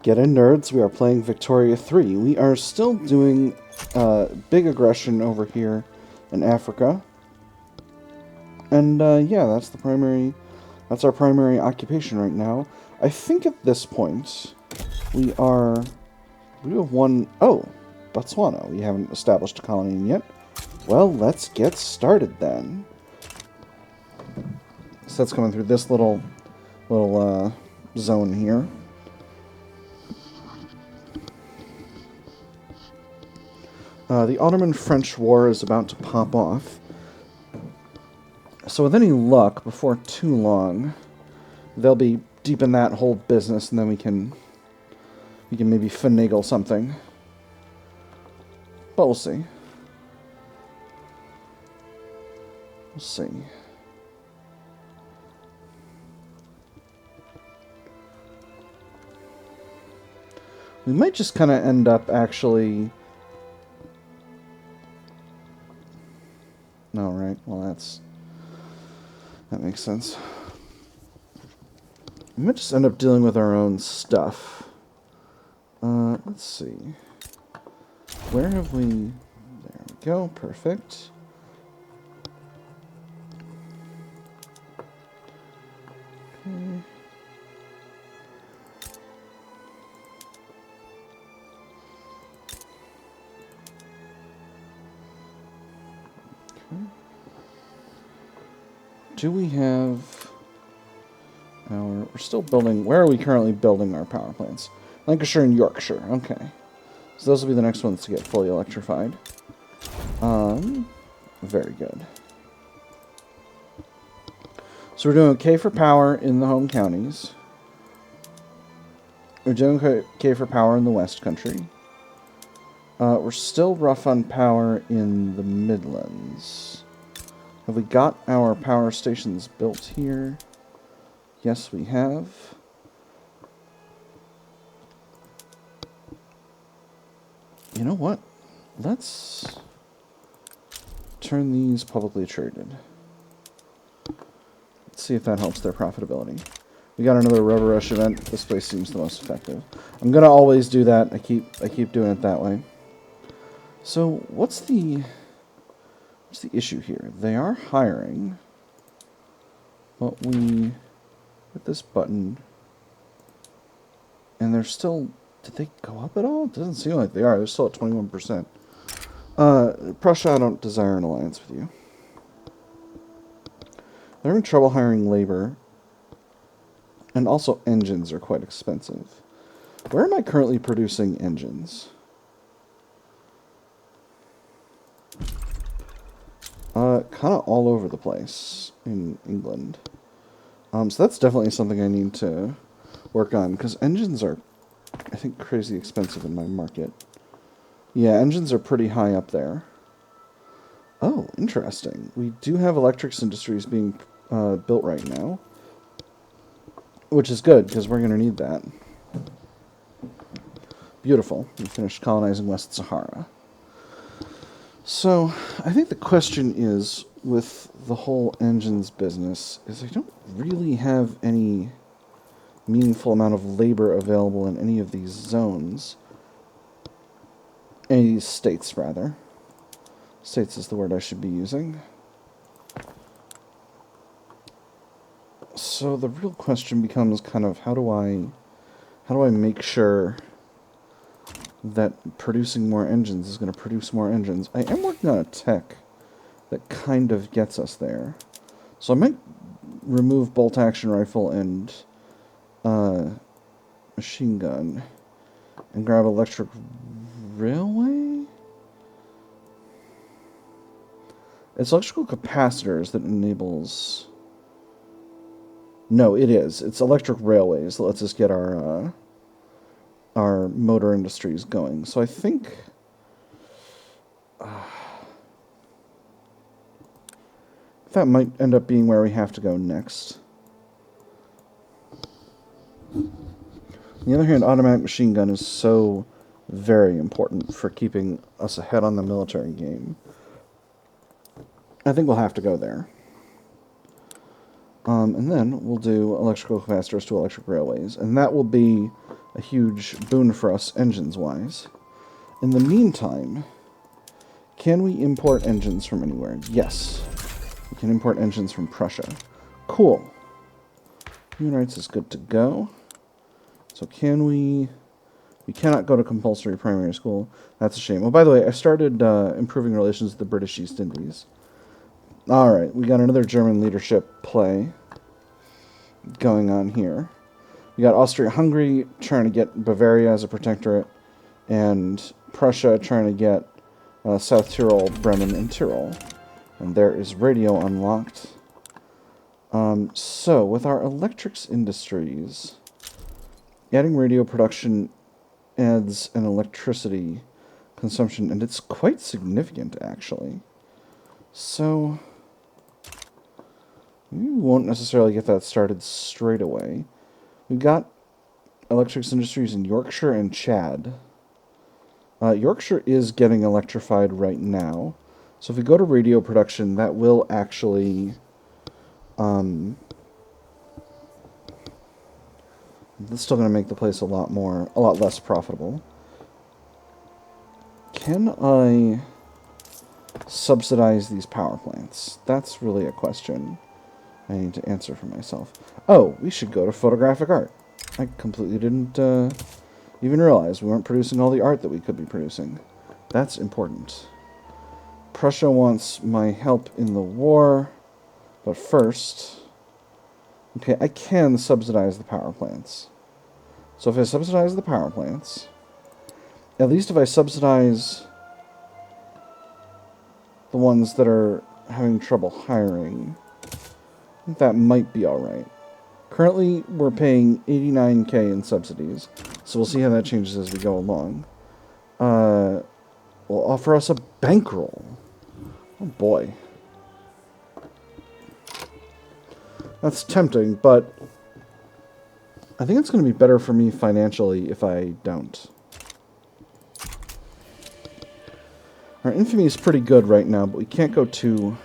Get in, nerds. We are playing Victoria 3. We are still doing big aggression over here in Africa. And yeah, that's our primary occupation right now. I think at this point we have one. Oh, Botswana. We haven't established a colony yet. Well, let's get started then. So that's coming through this little zone here. The Ottoman-French War is about to pop off. So with any luck, before too long, they'll be deep in that whole business, and then we can maybe finagle something. But we'll see. We'll see. We might just kind of end up actually... No, right? Well, that makes sense. We might just end up dealing with our own stuff. Let's see. Where have we... There we go. Perfect. Okay. Do we have our... We're still building... Where are we currently building our power plants? Lancashire and Yorkshire. Okay. So those will be the next ones to get fully electrified. Very good. So we're doing okay for power in the home counties. We're doing okay for power in the West Country. We're still rough on power in the Midlands. Have we got our power stations built here? Yes, we have. You know what? Let's turn these publicly traded. Let's see if that helps their profitability. We got another Rubber Rush event. This place seems the most effective. I'm gonna always do that. I keep doing it that way. So what's the issue here? They are hiring, but we hit this button, and they're still... Did they go up at all? It doesn't seem like they are. They're still at 21%. Prussia, I don't desire an alliance with you. They're having trouble hiring labor, and also engines are quite expensive. Where am I currently producing engines? Kind of all over the place in England. So that's definitely something I need to work on, because engines are, I think, crazy expensive in my market. Yeah, engines are pretty high up there. Oh, interesting. We do have electrics industries being built right now, which is good, because we're going to need that. Beautiful. We finished colonizing West Sahara. So, I think the question is, with the whole engines business, is I don't really have any meaningful amount of labor available in any of these zones. Any of these states, rather. States is the word I should be using. So the real question becomes kind of how do I make sure that producing more engines is going to produce more engines. I am working on a tech that kind of gets us there. So I might remove bolt action rifle and machine gun and grab electric railway? It's electrical capacitors that enables... No, it is. It's electric railways that lets us get our motor industries going. So I think... that might end up being where we have to go next. On the other hand, automatic machine gun is so very important for keeping us ahead on the military game. I think we'll have to go there. And then we'll do electrical capacitors to electric railways. And that will be a huge boon for us engines-wise. In the meantime, can we import engines from anywhere? Yes. We can import engines from Prussia. Cool. Human rights is good to go. So can we... We cannot go to compulsory primary school. That's a shame. Oh, by the way, I started improving relations with the British East Indies. Alright, we got another German leadership play going on here. We got Austria-Hungary trying to get Bavaria as a protectorate, and Prussia trying to get South Tyrol, Bremen, and Tyrol. And there is radio unlocked. So, with our electrics industries, adding radio production adds an electricity consumption, and it's quite significant, actually. So, we won't necessarily get that started straight away. We've got electrics industries in Yorkshire and Chad. Yorkshire is getting electrified right now. So if we go to radio production, that will actually... That's still going to make the place a lot less profitable. Can I subsidize these power plants? That's really a question I need to answer for myself. Oh, we should go to photographic art. I completely didn't even realize we weren't producing all the art that we could be producing. That's important. Prussia wants my help in the war, but first... Okay, I can subsidize the power plants. So if I subsidize the power plants, at least if I subsidize the ones that are having trouble hiring, I think that might be alright. Currently, we're paying 89k in subsidies, so we'll see how that changes as we go along. Will offer us a bankroll. Oh boy. That's tempting, but I think it's going to be better for me financially if I don't. Our infamy is pretty good right now, but we can't go too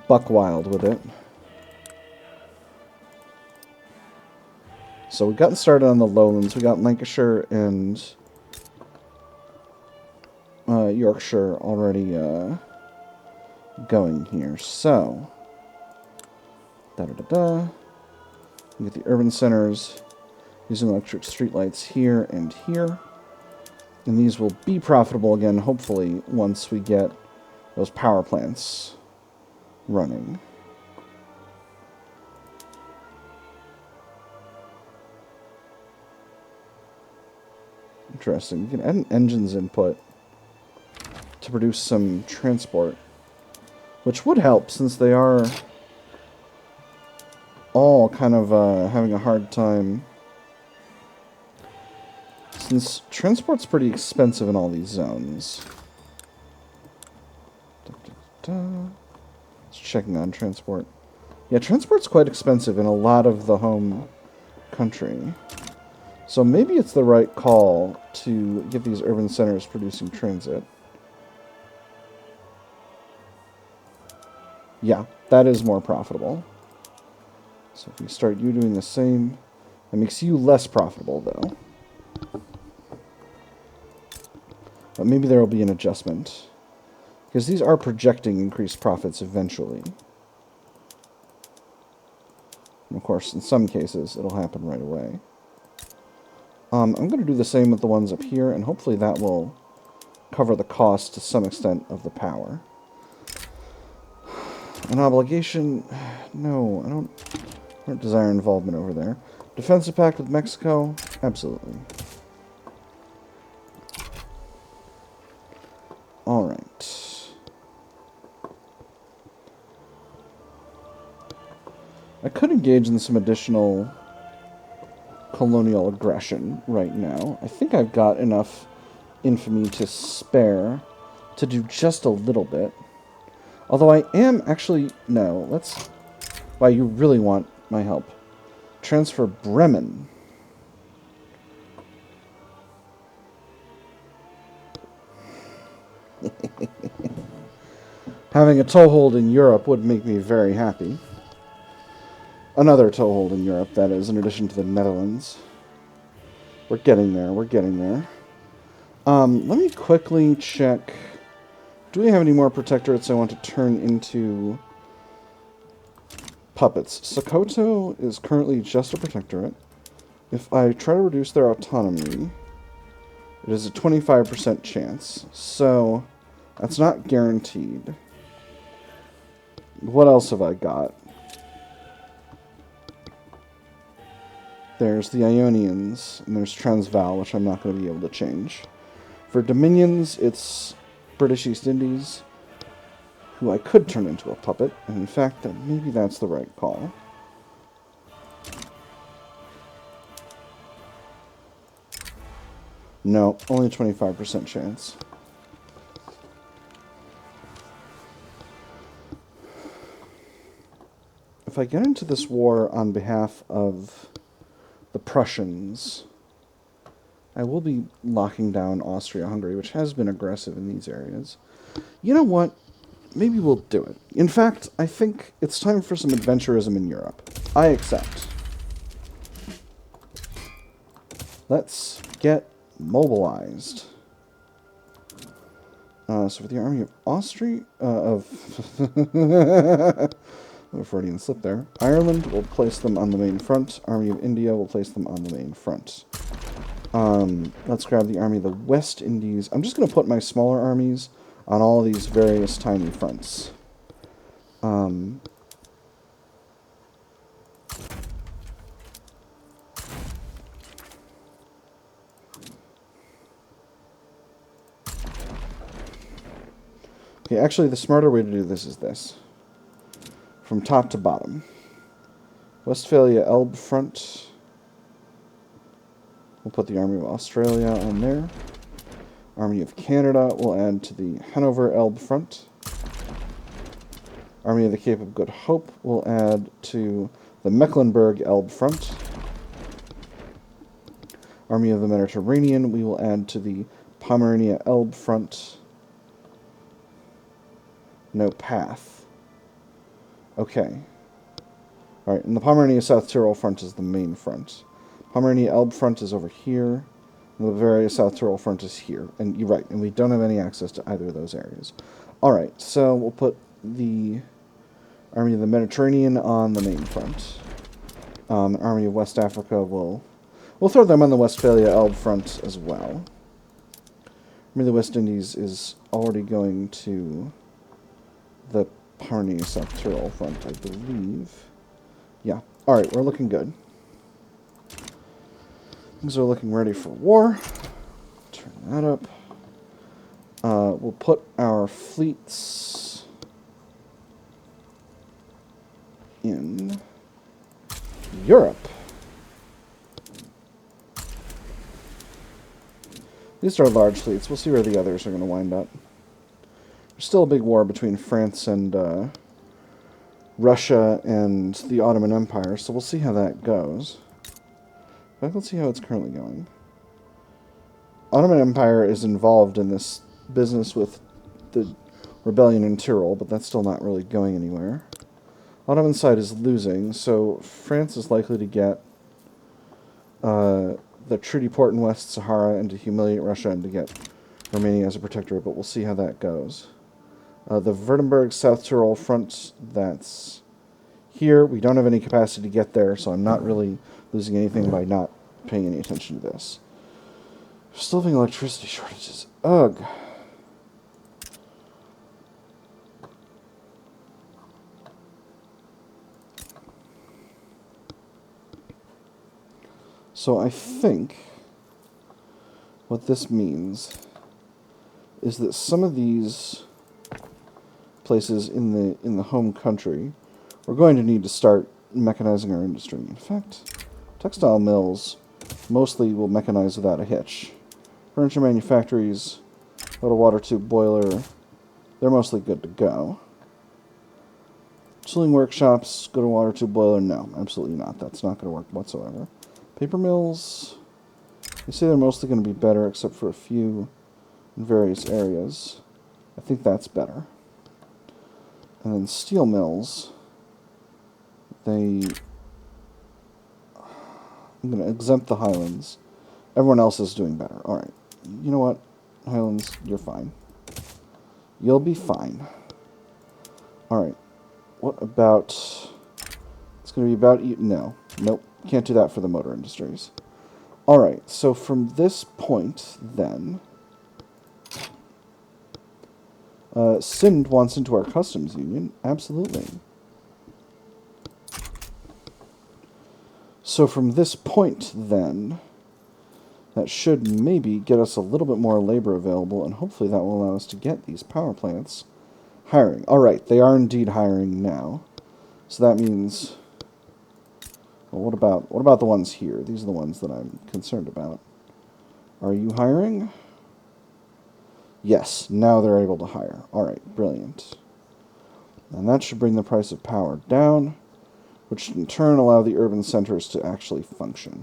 buck wild with it. So we got started on the lowlands. We got Lancashire and Yorkshire already going here. So... We get the urban centers using electric streetlights here and here. And these will be profitable again, hopefully, once we get those power plants running. Interesting. We can add an engines input to produce some transport, which would help since they are all kind of having a hard time. Since transport's pretty expensive in all these zones. Just checking on transport. Yeah, transport's quite expensive in a lot of the home country. So maybe it's the right call to get these urban centers producing transit. Yeah, that is more profitable. So if we start you doing the same, that makes you less profitable, though. But maybe there will be an adjustment. Because these are projecting increased profits eventually. And of course, in some cases, it'll happen right away. I'm going to do the same with the ones up here, and hopefully that will cover the cost to some extent of the power. An obligation? No, I don't desire involvement over there. Defensive pact with Mexico? Absolutely. Alright. I could engage in some additional colonial aggression right now. I think I've got enough infamy to spare to do just a little bit. Although I am actually... No, let's... Wow, you really want my help. Transfer Bremen. Having a toehold in Europe would make me very happy. Another toehold in Europe, that is, in addition to the Netherlands. We're getting there, we're getting there. Let me quickly check. Do we have any more protectorates I want to turn into puppets? Sokoto is currently just a protectorate. If I try to reduce their autonomy, it is a 25% chance. So, that's not guaranteed. What else have I got? There's the Ionians, and there's Transvaal, which I'm not going to be able to change. For Dominions, it's British East Indies, who I could turn into a puppet, and in fact, maybe that's the right call. No, only 25% chance. If I get into this war on behalf of the Prussians, I will be locking down Austria-Hungary, which has been aggressive in these areas. You know what? Maybe we'll do it. In fact, I think it's time for some adventurism in Europe. I accept. Let's get mobilized. So for the army of Austria, a Freudian slip there. Ireland will place them on the main front. Army of India will place them on the main front. Let's grab the army of the West Indies. I'm just going to put my smaller armies on all of these various tiny fronts. Okay, actually, the smarter way to do this is this. From top to bottom. Westphalia Elbe front. We'll put the Army of Australia on there. Army of Canada will add to the Hanover Elbe front. Army of the Cape of Good Hope will add to the Mecklenburg Elbe front. Army of the Mediterranean we will add to the Pomerania Elbe front. No path. Okay. Alright, and the Pomerania South Tyrol front is the main front. Pomerania Elbe front is over here. And the Bavaria South Tyrol front is here. And you're right, and we don't have any access to either of those areas. Alright, so we'll put the Army of the Mediterranean on the main front. Army of West Africa we'll throw them on the Westphalia Elbe front as well. Army of the West Indies is already going to the Pomerania South Tyrol front, I believe. Yeah. Alright, we're looking good. Things are looking ready for war. Turn that up. We'll put our fleets in Europe. These are large fleets. We'll see where the others are going to wind up. There's still a big war between France and Russia and the Ottoman Empire, so we'll see how that goes. But let's see how it's currently going. Ottoman Empire is involved in this business with the rebellion in Tyrol, but that's still not really going anywhere. Ottoman side is losing, so France is likely to get the treaty port in West Sahara and to humiliate Russia and to get Romania as a protectorate, but we'll see how that goes. The Württemberg South Tyrol front, that's here. We don't have any capacity to get there, so I'm not really losing anything by not paying any attention to this. Still having electricity shortages. Ugh. So I think what this means is that some of these places in the home country, we're going to need to start mechanizing our industry. In fact, textile mills mostly will mechanize without a hitch. Furniture manufactories, got a water tube boiler, they're mostly good to go. Tooling workshops, go to water tube boiler, no, absolutely not. That's not going to work whatsoever. Paper mills, they say they're mostly going to be better except for a few in various areas. I think that's better. And then steel mills, they I'm going to exempt the Highlands. Everyone else is doing better. Alright. You know what? Highlands, you're fine. You'll be fine. Alright. What about... It's going to be about... No. Nope. Can't do that for the motor industries. Alright. So from this point, then... Sindh wants into our customs union. Absolutely. So from this point, then... That should maybe get us a little bit more labor available, and hopefully that will allow us to get these power plants hiring. Alright, they are indeed hiring now. So that means... Well, what about the ones here? These are the ones that I'm concerned about. Are you hiring? Yes, now they're able to hire. Alright, brilliant. And that should bring the price of power down, which should in turn allow the urban centers to actually function.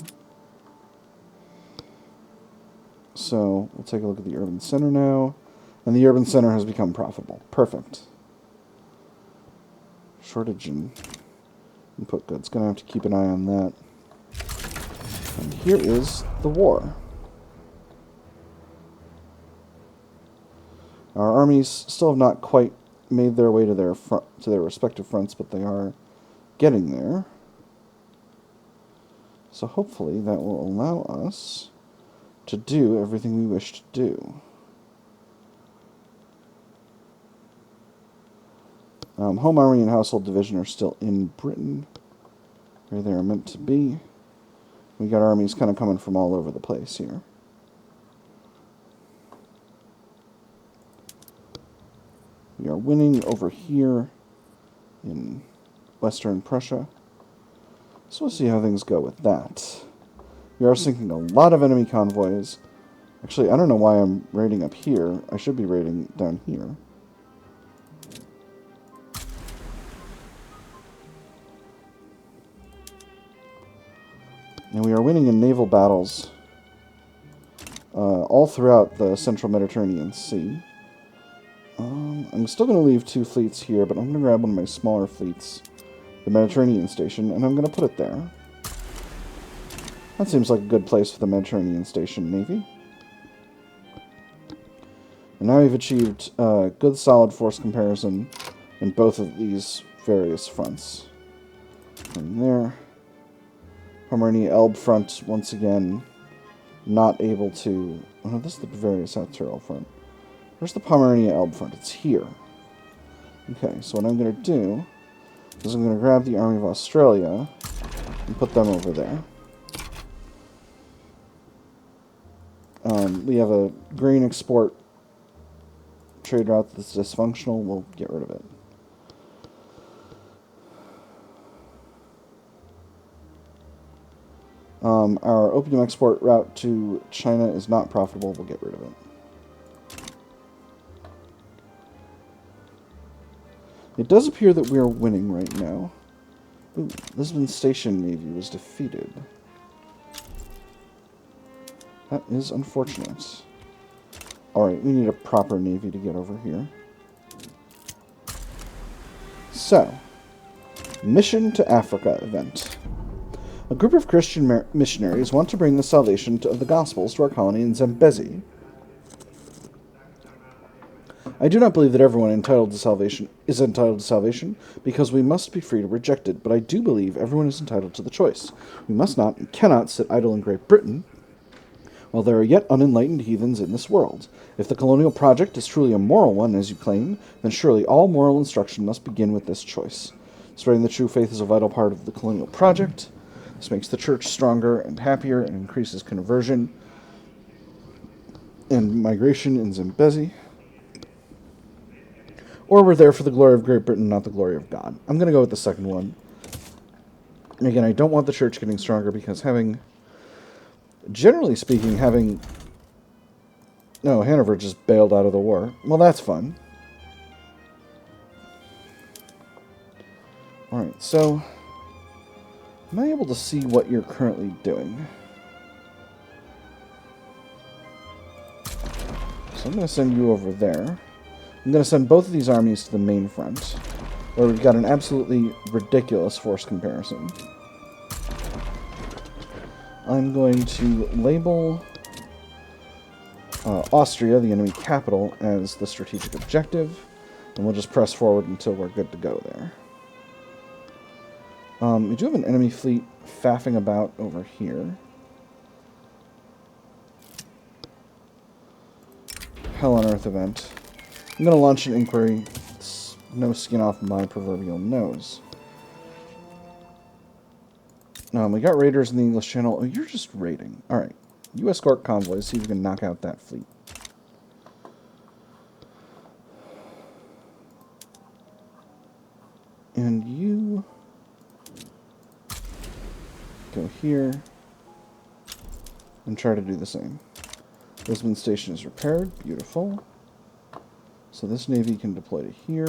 So, we'll take a look at the urban center now. And the urban center has become profitable. Perfect. Shortage in input goods. Gonna have to keep an eye on that. And here is the war. Our armies still have not quite made their way to their respective fronts, but they are getting there. So hopefully that will allow us to do everything we wish to do. Home Army and Household Division are still in Britain, where they are meant to be. We got armies kind of coming from all over the place here. We are winning over here in Western Prussia. So we'll see how things go with that. We are sinking a lot of enemy convoys. Actually, I don't know why I'm raiding up here. I should be raiding down here. And we are winning in naval battles all throughout the central Mediterranean Sea. I'm still going to leave 2 fleets here, but I'm going to grab one of my smaller fleets, the Mediterranean Station, and I'm going to put it there. That seems like a good place for the Mediterranean Station Navy. And now we've achieved good solid force comparison in both of these various fronts. And there. Pomerania-Elbe front, once again, not able to... Oh, no, this is the Bavaria-South-Tyrol front. Where's the Pomerania-Elbe front? It's here. Okay, so what I'm going to do is I'm going to grab the Army of Australia and put them over there. We have a grain export trade route that's dysfunctional. We'll get rid of it. Our opium export route to China is not profitable. We'll get rid of it. It does appear that we are winning right now. Ooh, Lisbon Station Navy was defeated. That is unfortunate. Alright, we need a proper navy to get over here. So, Mission to Africa event. A group of Christian missionaries want to bring the salvation of the Gospels to our colony in Zambezi. I do not believe that everyone is entitled to salvation, because we must be free to reject it, but I do believe everyone is entitled to the choice. We must not and cannot sit idle in Great Britain while there are yet unenlightened heathens in this world. If the colonial project is truly a moral one, as you claim, then surely all moral instruction must begin with this choice. Spreading the true faith is a vital part of the colonial project. This makes the church stronger and happier and increases conversion and migration in Zambezi. Or we're there for the glory of Great Britain, not the glory of God. I'm going to go with the second one. And again, I don't want the church getting stronger because generally speaking, no, Hanover just bailed out of the war. Well, that's fun. Alright, so am I able to see what you're currently doing? So I'm going to send you over there. I'm going to send both of these armies to the main front, where we've got an absolutely ridiculous force comparison. I'm going to label Austria, the enemy capital, as the strategic objective, and we'll just press forward until we're good to go there. We do have an enemy fleet faffing about over here. Hell on Earth event. I'm going to launch an inquiry. It's no skin off my proverbial nose. We got raiders in the English Channel. Oh, you're just raiding. Alright. You escort convoys, see if you can knock out that fleet. And you go here and try to do the same. Lisbon Station is repaired. Beautiful. So this navy can deploy to here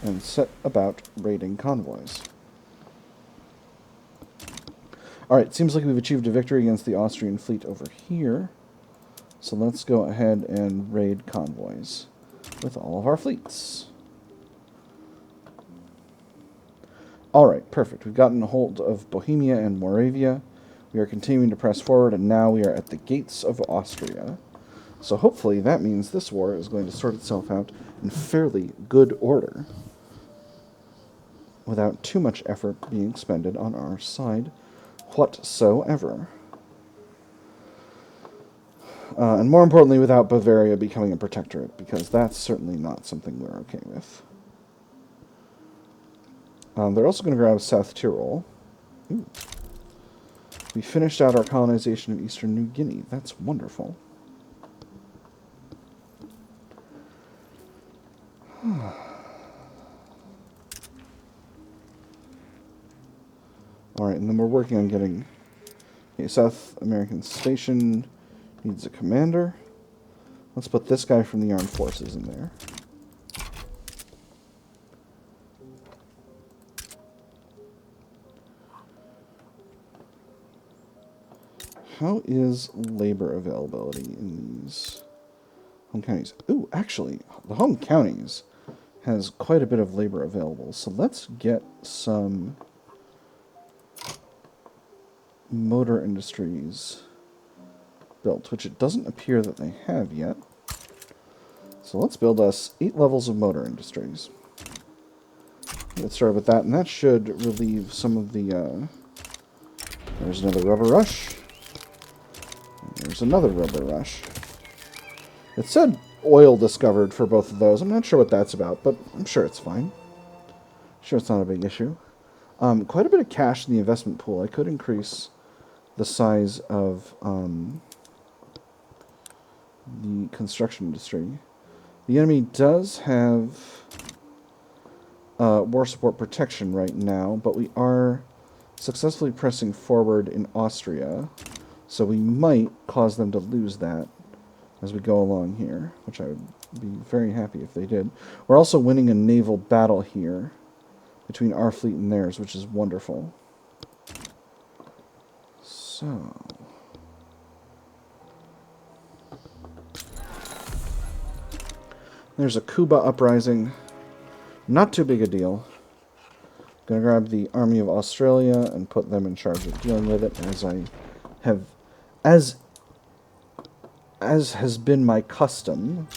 and set about raiding convoys. Alright, seems like we've achieved a victory against the Austrian fleet over here. So let's go ahead and raid convoys with all of our fleets. Alright, perfect. We've gotten a hold of Bohemia and Moravia. We are continuing to press forward, and now we are at the gates of Austria. So hopefully that means this war is going to sort itself out in fairly good order, without too much effort being expended on our side whatsoever. And more importantly, without Bavaria becoming a protectorate, because that's certainly not something we're okay with. They're also going to grab South Tyrol. Ooh. We finished out our colonization of Eastern New Guinea. That's wonderful. Alright, and then we're working on getting a South American station. Needs a commander. Let's put this guy from the armed forces in there. How is labor availability in these home counties? Ooh, actually, the home counties has quite a bit of labor available. So let's get some motor industries built, which it doesn't appear that they have yet. So let's build us 8 levels of motor industries. Let's start with that, and that should relieve some of the... There's another rubber rush. There's another rubber rush. It said oil discovered for both of those. I'm not sure what that's about, but I'm sure it's fine. Sure it's not a big issue. Quite a bit of cash in the investment pool. I could increase the size of the construction industry. The enemy does have war support protection right now, but we are successfully pressing forward in Austria. So we might cause them to lose that as we go along here, which I would be very happy if they did. We're also winning a naval battle here between our fleet and theirs, which is wonderful. So... there's a Cuba uprising. Not too big a deal. Gonna grab the Army of Australia and put them in charge of dealing with it, as I have... As has been my custom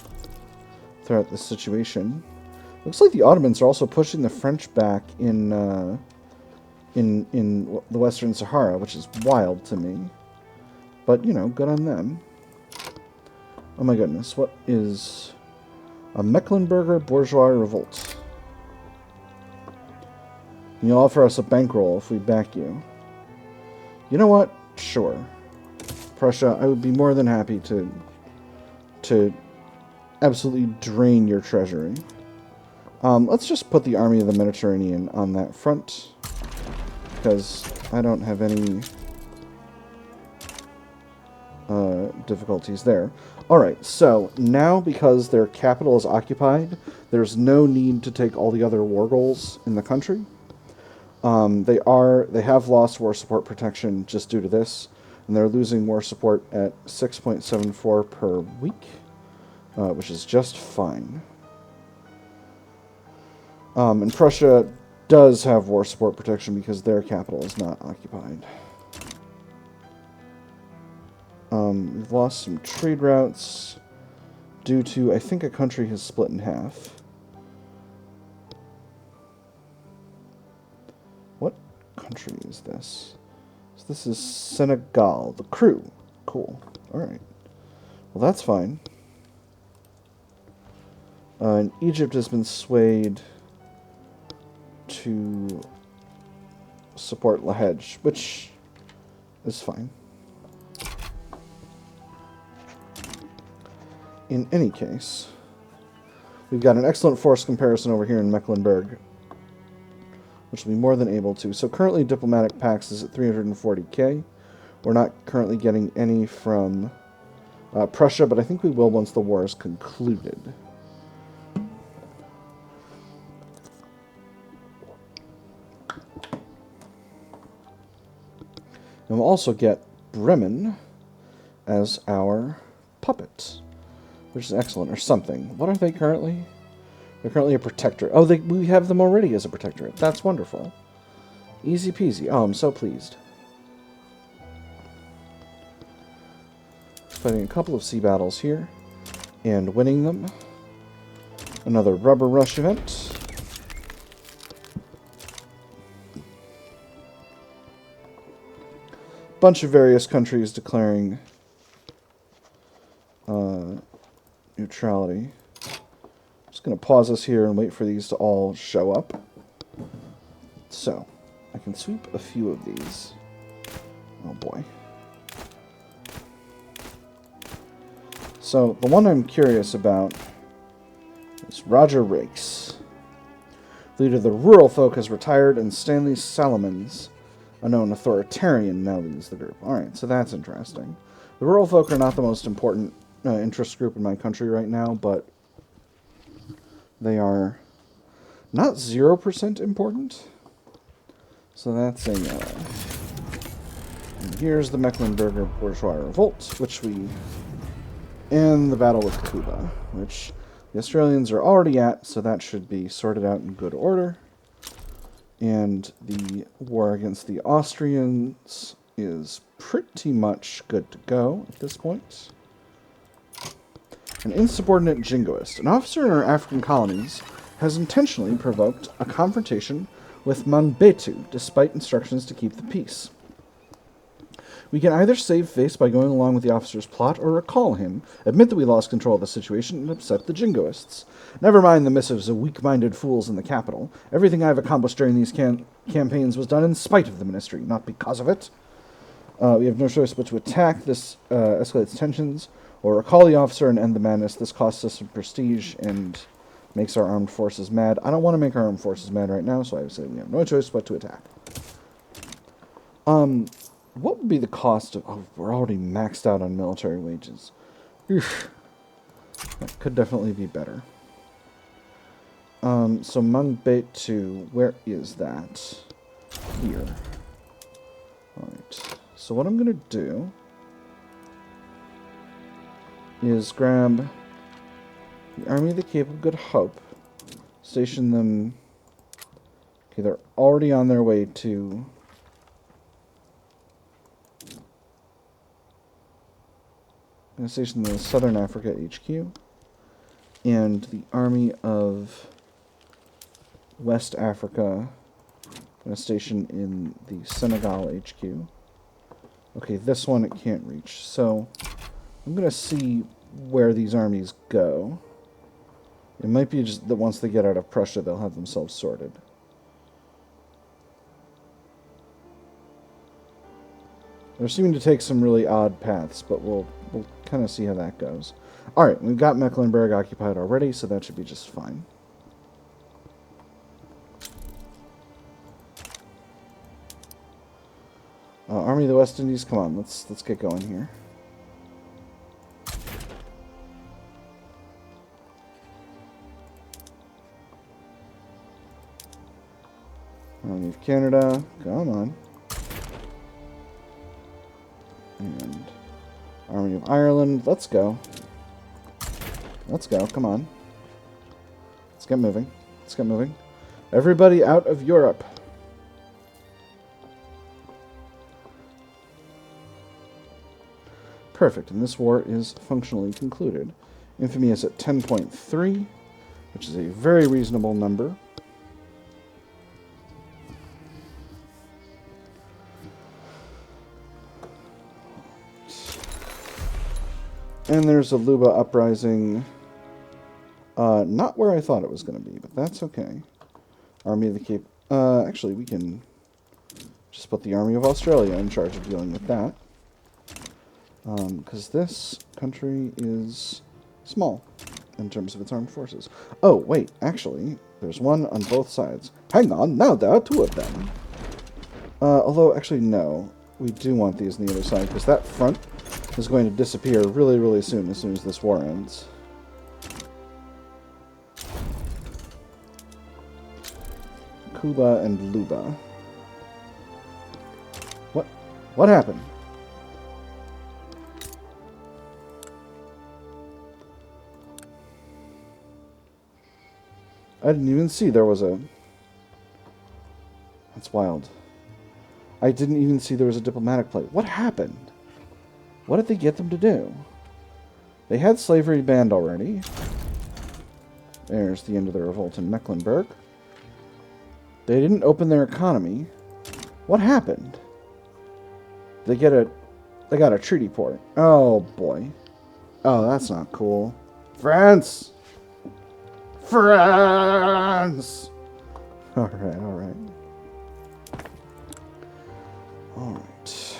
throughout this situation. Looks like the Ottomans are also pushing the French back in the Western Sahara, which is wild to me. But, you know, good on them. Oh my goodness, what is a Mecklenburger bourgeois revolt? You offer us a bankroll if we back you. You know what? Sure. Prussia, I would be more than happy to absolutely drain your treasury. Let's just put the Army of the Mediterranean on that front, because I don't have any difficulties there. Alright, so now because their capital is occupied, there's no need to take all the other war goals in the country. They have lost war support protection just due to this. And they're losing war support at 6.74 per week, which is just fine. And Prussia does have war support protection because their capital is not occupied. We've lost some trade routes due to, I think, a country has split in half. What country is this? So this is Senegal. The crew. Cool. Alright. Well, that's fine. And Egypt has been swayed to support Lahej, which is fine. In any case, we've got an excellent force comparison over here in Mecklenburg, which will be more than able to. So currently diplomatic pax is at 340k. We're not currently getting any from Prussia, but I think we will once the war is concluded. And we'll also get Bremen as our puppet, which is excellent, or something. What are they currently? They're currently a protectorate. Oh, we have them already as a protectorate. That's wonderful. Easy peasy. Oh, I'm so pleased. Fighting a couple of sea battles here, and winning them. Another rubber rush event. Bunch of various countries declaring neutrality. Just going to pause us here and wait for these to all show up. So, I can sweep a few of these. Oh boy. So, the one I'm curious about is Roger Rakes. Leader of the rural folk has retired, and Stanley Salomons, a known authoritarian, now leads the group. Alright, so that's interesting. The rural folk are not the most important interest group in my country right now, but they are not 0% important. So that's a... and here's the Mecklenburger Bourgeois Revolt, which we... and the battle with Cuba, which the Australians are already at, so that should be sorted out in good order. And the war against the Austrians is pretty much good to go at this point. An insubordinate jingoist. An officer in our African colonies has intentionally provoked a confrontation with Mangbetu, despite instructions to keep the peace. We can either save face by going along with the officer's plot, or recall him, admit that we lost control of the situation, and upset the jingoists. Never mind the missives of weak-minded fools in the capital. Everything I've accomplished during these campaigns was done in spite of the ministry, not because of it. We have no choice but to attack. This escalates tensions, or recall the officer and end the madness. This costs us some prestige and makes our armed forces mad. I don't want to make our armed forces mad right now, so I would say we have no choice but to attack. What would be the cost of... oh, we're already maxed out on military wages. Oof. That could definitely be better. So Mangbetu, where is that? Here. Alright. So what I'm going to do is grab the Army of the Cape of Good Hope, station them... okay, they're already on their way to... I'm going to station the Southern Africa HQ, and the Army of West Africa. I'm going to station in the Senegal HQ. Okay, this one it can't reach, so I'm going to see where these armies go. It might be just that once they get out of Prussia, they'll have themselves sorted. They're seeming to take some really odd paths, but we'll kind of see how that goes. Alright, we've got Mecklenburg occupied already, so that should be just fine. Army of the West Indies, come on, let's get going here. Army of Canada, come on. And Army of Ireland, let's go. Let's go, come on. Let's get moving. Let's get moving. Everybody out of Europe. Perfect, and this war is functionally concluded. Infamy is at 10.3, which is a very reasonable number. And there's a Luba uprising. Not where I thought it was going to be, but that's okay. Army of the Cape. Actually, we can just put the Army of Australia in charge of dealing with that. Because this country is small in terms of its armed forces. Oh, wait, actually, there's one on both sides. Hang on, now there are two of them. Although, actually, no. We do want these on the other side, because that front is going to disappear really, really soon as this war ends. Cuba and Luba. What happened? I didn't even see there was a... That's wild. I didn't even see there was a diplomatic plate. What happened? What did they get them to do? They had slavery banned already. There's the end of the revolt in Mecklenburg. They didn't open their economy. What happened? They got a treaty port. Oh boy. Oh, that's not cool. France! France! Alright, alright. Alright.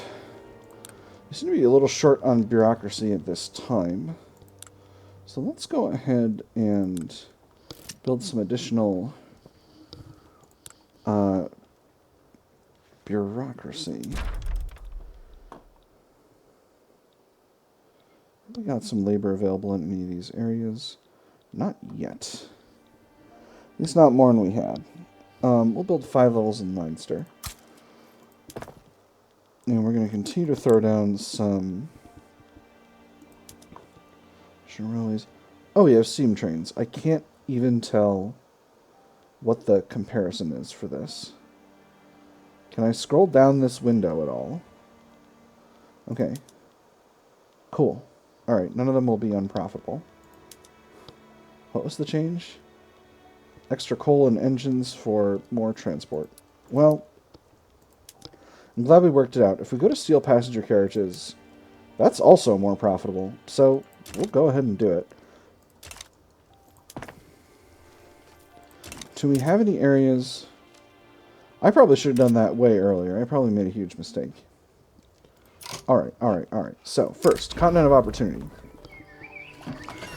We seem to be a little short on bureaucracy at this time. So let's go ahead and build some additional bureaucracy. We got some labor available in any of these areas. Not yet. At least not more than we had. We'll build 5 levels in Leinster. And we're going to continue to throw down some Shirelles. Oh, we have steam trains. I can't even tell what the comparison is for this. Can I scroll down this window at all? Okay. Cool. Alright, none of them will be unprofitable. What was the change? Extra coal and engines for more transport. Well, I'm glad we worked it out. If we go to steel passenger carriages, that's also more profitable. So, we'll go ahead and do it. Do we have any areas... I probably should have done that way earlier. I probably made a huge mistake. Alright, alright, alright. So, first, Continent of Opportunity.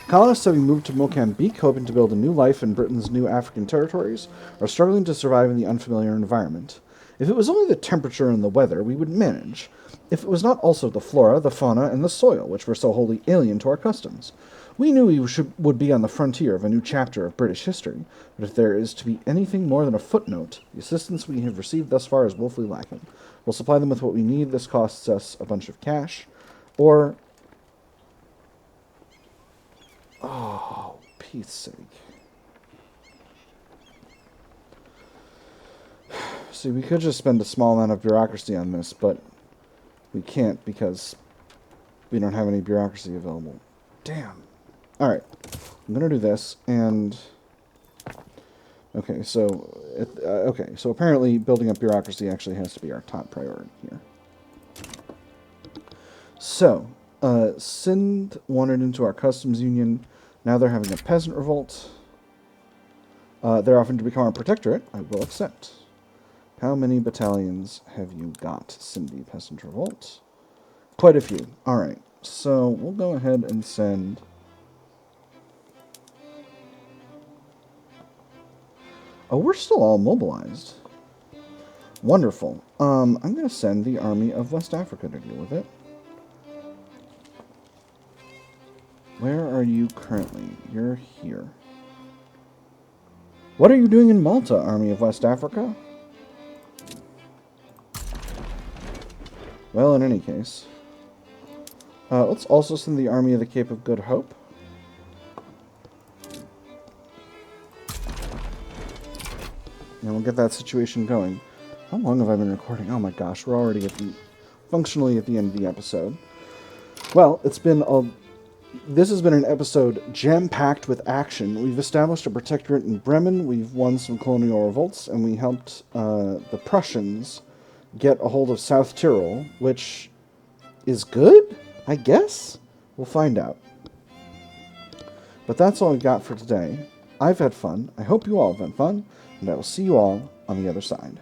Colonists having moved to Mozambique, hoping to build a new life in Britain's new African territories, are struggling to survive in the unfamiliar environment. If it was only the temperature and the weather, we would manage. If it was not also the flora, the fauna, and the soil, which were so wholly alien to our customs. We knew we would be on the frontier of a new chapter of British history, but if there is to be anything more than a footnote, the assistance we have received thus far is woefully lacking. We'll supply them with what we need. This costs us a bunch of cash. Or... Oh, Pete's sake. See, we could just spend a small amount of bureaucracy on this, but we can't because we don't have any bureaucracy available. Damn. Alright, I'm going to do this, and... Okay, so apparently building up bureaucracy actually has to be our top priority here. So, Sindh wandered into our customs union. Now they're having a peasant revolt. They're offering to become our protectorate. I will accept. How many battalions have you got, Sindhi peasant revolt? Quite a few. Alright, so we'll go ahead and send... Oh, we're still all mobilized. Wonderful. I'm going to send the army of West Africa to deal with it. Where are you currently? You're here. What are you doing in Malta, army of West Africa? Well, in any case. Let's also send the army of the Cape of Good Hope. And we'll get that situation going. How long have I been recording? Oh my gosh, we're already functionally at the end of the episode. Well, this has been an episode jam-packed with action. We've established a protectorate in Bremen, we've won some colonial revolts, and we helped the Prussians get a hold of South Tyrol, which is good, I guess? We'll find out. But that's all I've got for today. I've had fun. I hope you all have had fun, and I will see you all on the other side.